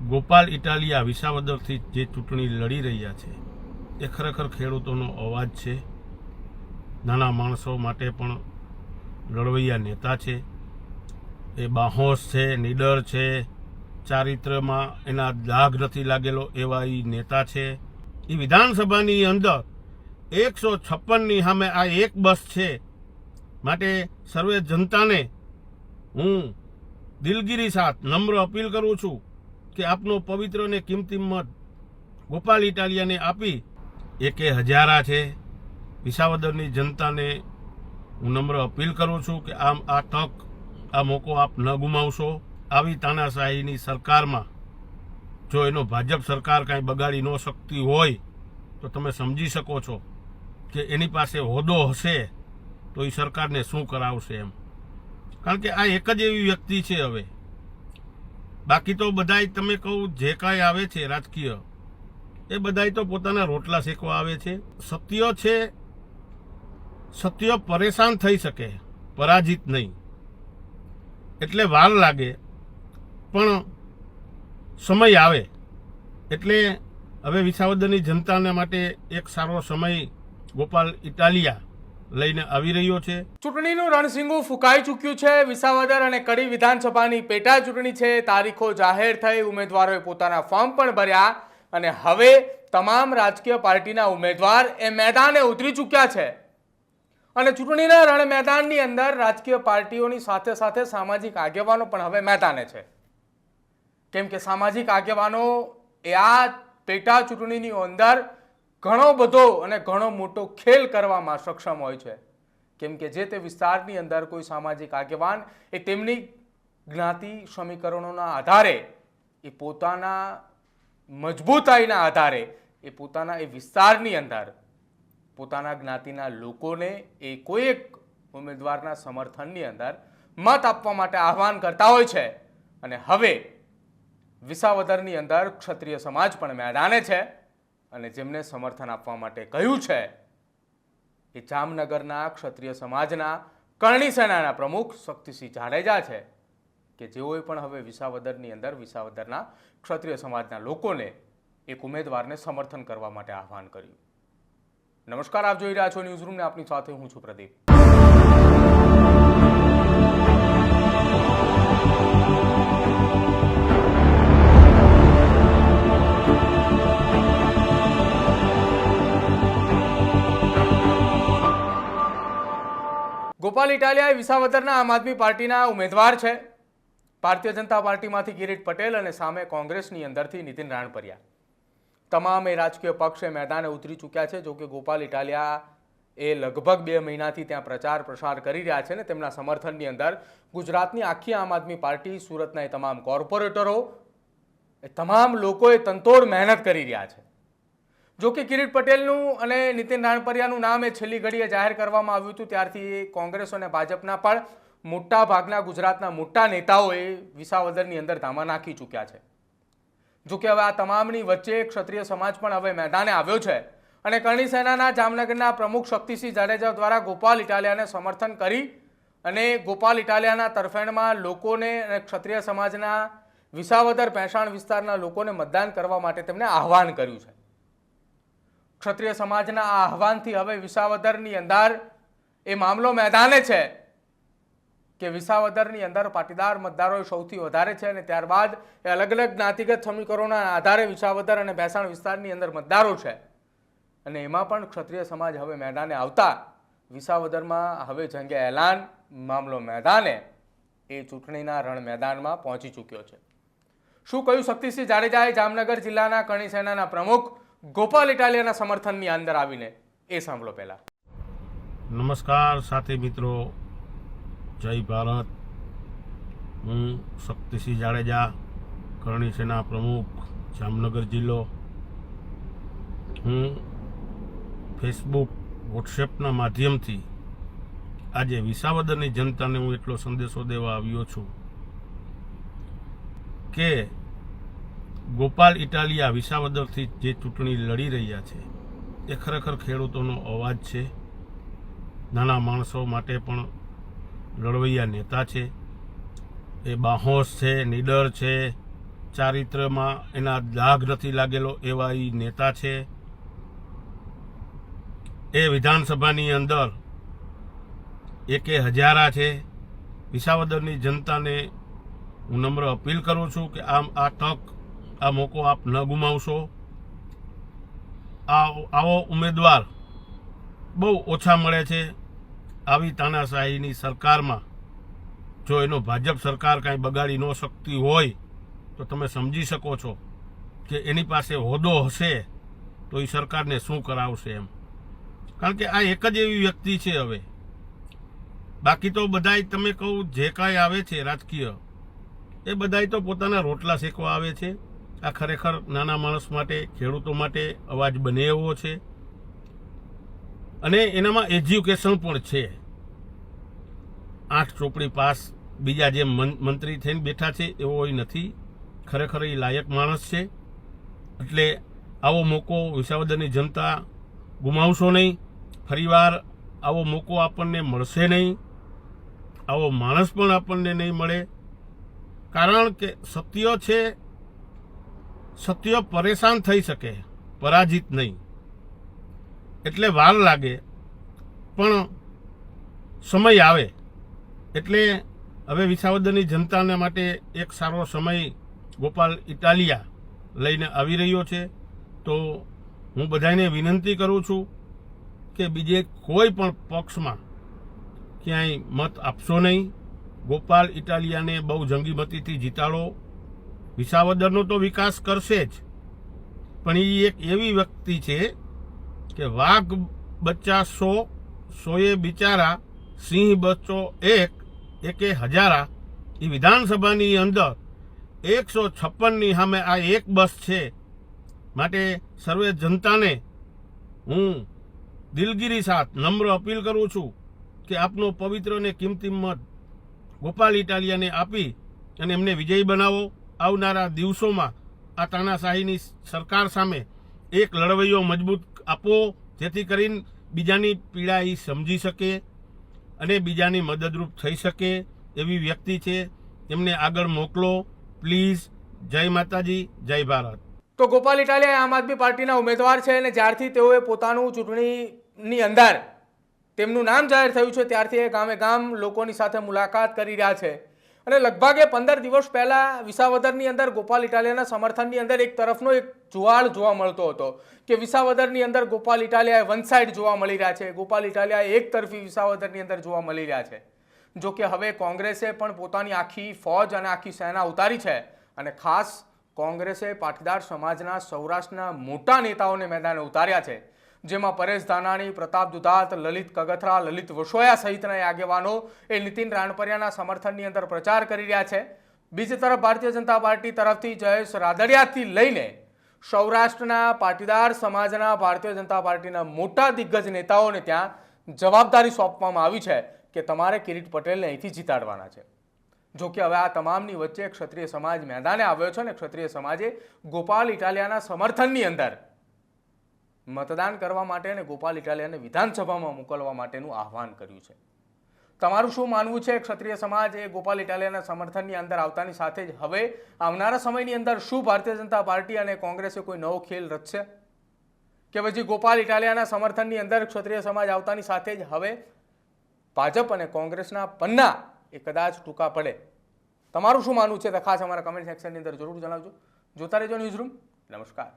ગોપાલ ઇટાલિયા વિસાવદરથી જે ચૂંટણી લડી રહ્યા છે એ ખરેખર ખેડૂતોનો અવાજ છે. નાના માણસો માટે પણ લડવૈયા નેતા છે. એ બાહોશ છે, નીડર છે, ચારિત્ર્યમાં એના દાગ નથી લાગેલો એવા એ નેતા છે. એ વિધાનસભાની અંદર 156ની સામે આ એક બસ છે. માટે સર્વે જનતાને હું દિલગીરી સાથ નમ્ર અપીલ કરું છું કે આપનો પવિત્ર અને કિંમતી મત ગોપાલ ઇટાલિયાને આપી એકે હજારા છે. વિસાવદરની જનતાને હું નમ્ર અપીલ કરું છું કે આ તક, આ મોકો આપ ન ગુમાવશો. આવી તાનાશાહીની સરકારમાં જો એનો ભાજપ સરકાર કાંઈ બગાડી ન શકતી હોય તો તમે સમજી શકો છો કે એની પાસે હોદ્દો હશે તો એ સરકારને શું કરાવશે એમ. કારણ કે આ એક જ એવી વ્યક્તિ છે. હવે બાકી તો બધાય તમે કહું જે કાંઈ આવે છે રાજકીય, એ બધાય તો પોતાના રોટલા શેકવા આવે છે. સત્ય છે, સત્ય પરેશાન થઈ શકે, પરાજિત નહીં. એટલે વાર લાગે પણ સમય આવે એટલે હવે વિસાવદરની જનતાને માટે એક સારો સમય ગોપાલ ઇટાલિયા લઈને આવી રહ્યો છે. ચૂંટણીનું રણસીંગું ફૂંકાઈ ચૂક્યું છે. વિસાવદર અને કડી વિધાનસભાની પેટા ચૂંટણી છે. તારીખો જાહેર થઈ, ઉમેદવારોએ પોતાના ફોર્મ પણ ભર્યા અને હવે તમામ રાજકીય પાર્ટીના ઉમેદવાર એ મેદાને ઉતરી ચૂક્યા છે. અને ચૂંટણીના રણ મેદાનની અંદર રાજકીય પાર્ટીઓની સાથે સાથે સામાજિક આગેવાનો પણ હવે મેદાને છે. કેમ કે સામાજિક આગેવાનો એ આ પેટા ચૂંટણીની અંદર ઘણો બધો અને ઘણો મોટો ખેલ કરવામાં સક્ષમ હોય છે. કેમ કે જે તે વિસ્તારની અંદર કોઈ સામાજિક આગેવાન એ તેમની જ્ઞાતિ સમીકરણોના આધારે એ પોતાના મજબૂતાઈના આધારે એ પોતાના એ વિસ્તારની અંદર પોતાના જ્ઞાતિના લોકોને એ કોઈ એક ઉમેદવારના સમર્થનની અંદર મત આપવા માટે આહવાન કરતા હોય છે. અને હવે વિસાવદરની અંદર ક્ષત્રિય સમાજ પણ મેદાને છે અને જેમને સમર્થન આપવા માટે કહ્યું છે એ જામનગરના ક્ષત્રિય સમાજના કરણી સેનાના પ્રમુખ શક્તિસિંહ જાડેજા છે કે જેઓએ પણ હવે વિસાવદરની અંદર વિસાવદરના ક્ષત્રિય સમાજના લોકોને એક ઉમેદવારને સમર્થન કરવા માટે આહવાન કર્યું. નમસ્કાર, આપ જોઈ રહ્યા છો ન્યૂઝ રૂમ ને આપની સાથે હું છું પ્રદીપ. ગોપાલ ઇટાલિયા વિસાવદરના આમ આદમી પાર્ટીના ઉમેદવાર છે. ભારતીય જનતા પાર્ટીમાંથી કિરીટ પટેલ અને સામે કોંગ્રેસની અંદરથી નીતિન રાણપરિયા તમામ એ રાજકીય પક્ષે મેદાને ઉતરી ચૂક્યા છે. જો કે ગોપાલ ઇટાલિયા એ લગભગ 2 મહિનાથી ત્યાં પ્રચાર પ્રસાર કરી રહ્યા છે ને તેમના સમર્થનની અંદર ગુજરાતની આખી આમ આદમી પાર્ટી, સુરતના એ તમામ કોર્પોરેટરો, એ તમામ લોકોએ તનતોડ મહેનત કરી રહ્યા છે. જો કે કિરીટ પટેલનું અને નીતિન રાણપરિયાનું નામ એ છેલ્લી ઘડીએ જાહેર કરવામાં આવ્યું હતું ત્યારથી કોંગ્રેસ અને ભાજપના પણ મોટા ભાગના ગુજરાતના મોટા નેતાઓએ વિસાવદરની અંદર ધામા નાખી ચૂક્યા છે. જો કે હવે આ તમામની વચ્ચે ક્ષત્રિય સમાજ પણ હવે મેદાને આવ્યો છે અને કરણી સેનાના જામનગરના પ્રમુખ શક્તિસિંહ જાડેજા દ્વારા ગોપાલ ઇટાલિયાને સમર્થન કરી અને ગોપાલ ઇટાલિયાના તરફેણમાં લોકોને અને ક્ષત્રિય સમાજના વિસાવદર ભેંસાણ વિસ્તારના લોકોને મતદાન કરવા માટે તેમણે આહવાન કર્યું છે. ક્ષત્રિય સમાજના આ આહવાનથી હવે વિસાવદરની અંદર એ મામલો મેદાને છે કે વિસાવદરની અંદર પાટીદાર મતદારો સૌથી વધારે છે અને ત્યારબાદ એ અલગ અલગ જ્ઞાતિગત સમીકરણોના આધારે વિસાવદર અને ભેંસાણ વિસ્તારની અંદર મતદારો છે. અને એમાં પણ ક્ષત્રિય સમાજ હવે મેદાને આવતા વિસાવદરમાં હવે જંગે એલાન મામલો મેદાને એ ચૂંટણીના રણ મેદાનમાં પહોંચી ચૂક્યો છે. શું કહ્યું શક્તિસિંહ જાડેજાએ જામનગર જિલ્લાના કરણી સેનાના પ્રમુખ ગોપાલ ઇટાલિયાના સમર્થનની અંદર આવીને, એ સાંભળો પહેલા. નમસ્કાર સાથી મિત્રો, જય ભારત. હું શક્તિસિંહ જાડેજા, કરણી સેના પ્રમુખ, જામનગર જિલ્લો. હું ફેસબુક, વોટ્સએપના માધ્યમથી આજે વિસાવદરની જનતાને હું એટલો સંદેશો દેવા આવ્યો છું કે ગોપાલ ઇટાલિયા વિસાવદરથી જે ચૂંટણી લડી રહ્યા છે એ ખરેખર ખેડૂતોનો અવાજ છે. નાના માણસો માટે પણ લડવૈયા નેતા છે. એ બાહોશ છે, નીડર છે, ચારિત્ર્યમાં એના દાગ નથી લાગેલો એવા એ નેતા છે. એ વિધાનસભાની અંદર એકે હજારા છે. વિસાવદરની જનતાને હું નમ્ર અપીલ કરું છું કે આ તક, આ મોકો આપ ન ગુમાવશો. આવો ઉમેદવાર બહુ ઓછા મળે છે. આવી તાનાશાહીની સરકારમાં જો એનો ભાજપ સરકાર કાંઈ બગાડી ન શકતી હોય તો તમે સમજી શકો છો કે એની પાસે હોદ્દો હશે તો એ સરકારને શું કરાવશે એમ. કારણ કે આ એક જ એવી વ્યક્તિ છે. હવે બાકી તો બધાય તમે કહું જે કાંઈ આવે છે રાજકીય, એ બધાય તો પોતાના રોટલા શેકવા આવે છે. આ ખરેખર નાના માણસ માટે, ખેડૂતો માટે અવાજ બને એવો છે અને એનામાં એજ્યુકેશન પણ છે. 8 ચોપડી પાસ બીજા જે મંત્રી થઈને બેઠા છે એવો નથી. ખરેખર એ લાયક માણસ છે. એટલે આવો મોકો વિસાવદરની જનતા ગુમાવશો નહીં. ફરીવાર આવો મોકો આપણને મળશે નહીં. આવો માણસ પણ આપણને નહીં મળે. કારણ કે સત્ય છે, સત્ય પરેશાન થઈ શકે, પરાજિત નહીં. એટલે વાર લાગે પણ સમય આવે. એટલે હવે વિસાવદરની જનતાના માટે એક સારો સમય ગોપાલ ઇટાલિયા લઈને આવી રહ્યો છે. તો હું બધાને વિનંતી કરું છું કે બીજે કોઈ પણ પક્ષમાં ક્યાંય મત આપશો નહીં. ગોપાલ ઇટાલિયાને બહુ જંગી મતીથી જીતાડો. વિસાવદરનો તો વિકાસ કરશે જ, પણ એ એક એવી વ્યક્તિ છે કે વાઘ બચ્ચા 100, 100 બિચારા, સિંહ બચ્ચો 1, એકે હજારા. એ વિધાનસભાની અંદર 156ની સામે આ એક બસ છે. માટે સર્વે જનતાને હું દિલગીરી સાથ નમ્ર અપીલ કરું છું કે આપનો પવિત્ર અને કિંમતી મત ગોપાલ ઇટાલિયાને આપી અને એમને વિજયી બનાવો. આવનારા દિવસોમાં આ તાનાશાહીની સરકાર સામે એક લડવૈયો મજબૂત આપો, જેથી કરીને બીજાની પીડા એ સમજી શકે અને બીજાની મદદરૂપ થઈ શકે એવી વ્યક્તિ છે. એમને આગળ મોકલો પ્લીઝ. જય માતાજી, જય ભારત. તો ગોપાલ ઇટાલિયા આમ આદમી પાર્ટીના ઉમેદવાર છે અને જ્યારથી તેઓએ પોતાનું ચૂંટણીની અંદર તેમનું નામ જાહેર થયું છે ત્યારથી એ ગામે ગામ લોકોની સાથે મુલાકાત કરી રહ્યા છે. અને લગભગ 15 દિવસ પહેલા વિસાવદરની અંદર ગોપાલ ઇટાલિયાના સમર્થનની અંદર એક તરફનો એક જુવાળ જોવા મળતો હતો કે વિસાવદરની અંદર ગોપાલ ઇટાલિયા વન સાઇડ જોવા મળી રહ્યા છે. ગોપાલ ઇટાલિયા એક તરફી વિસાવદરની અંદર જોવા મળી રહ્યા છે. જો કે હવે કોંગ્રેસે પણ પોતાની આખી ફોજ અને આખી સેના ઉતારી છે અને ખાસ કોંગ્રેસે પાટીદાર સમાજના સૌરાષ્ટ્રના મોટા નેતાઓને મેદાને ઉતાર્યા છે, જેમાં પરેશ ધાનાણી, પ્રતાપ દુધાત, લલિત કગથરા, લલિત વસોયા સહિતના આગેવાનો એ નીતિન રાણપરિયાના સમર્થનની અંદર પ્રચાર કરી રહ્યા છે. બીજી તરફ ભારતીય જનતા પાર્ટી તરફથી જયેશ રાદડિયાથી લઈને સૌરાષ્ટ્રના પાટીદાર સમાજના ભારતીય જનતા પાર્ટીના મોટા દિગ્ગજ નેતાઓને ત્યાં જવાબદારી સોંપવામાં આવી છે કે તમારે કિરીટ પટેલને અહીંથી જીતાડવાના છે. જો કે હવે આ તમામની વચ્ચે ક્ષત્રિય સમાજ મેદાને આવ્યો છે અને ક્ષત્રિય સમાજે ગોપાલ ઇટાલિયાના સમર્થનની અંદર મતદાન કરવા માટે અને ગોપાલ ઇટાલિયાને વિધાનસભામાં મોકલવા માટેનું આહવાન કર્યું છે. તમારું શું માનવું છે? ક્ષત્રિય સમાજ એ ગોપાલ ઇટાલિયાના સમર્થનની અંદર આવતાની સાથે જ હવે આવનારા સમયની અંદર શું ભારતીય જનતા પાર્ટી અને કોંગ્રેસે કોઈ નવો ખેલ રચશે કે પછી ગોપાલ ઇટાલિયાના સમર્થનની અંદર ક્ષત્રિય સમાજ આવતાની સાથે જ હવે ભાજપ અને કોંગ્રેસના પન્ના એ કદાચ ટૂંકા પડે? તમારું શું માનવું છે તો ખાસ અમારા કમેન્ટ સેક્શનની અંદર જરૂર જણાવજો. જોતા રહેજો ન્યૂઝરૂમ. નમસ્કાર.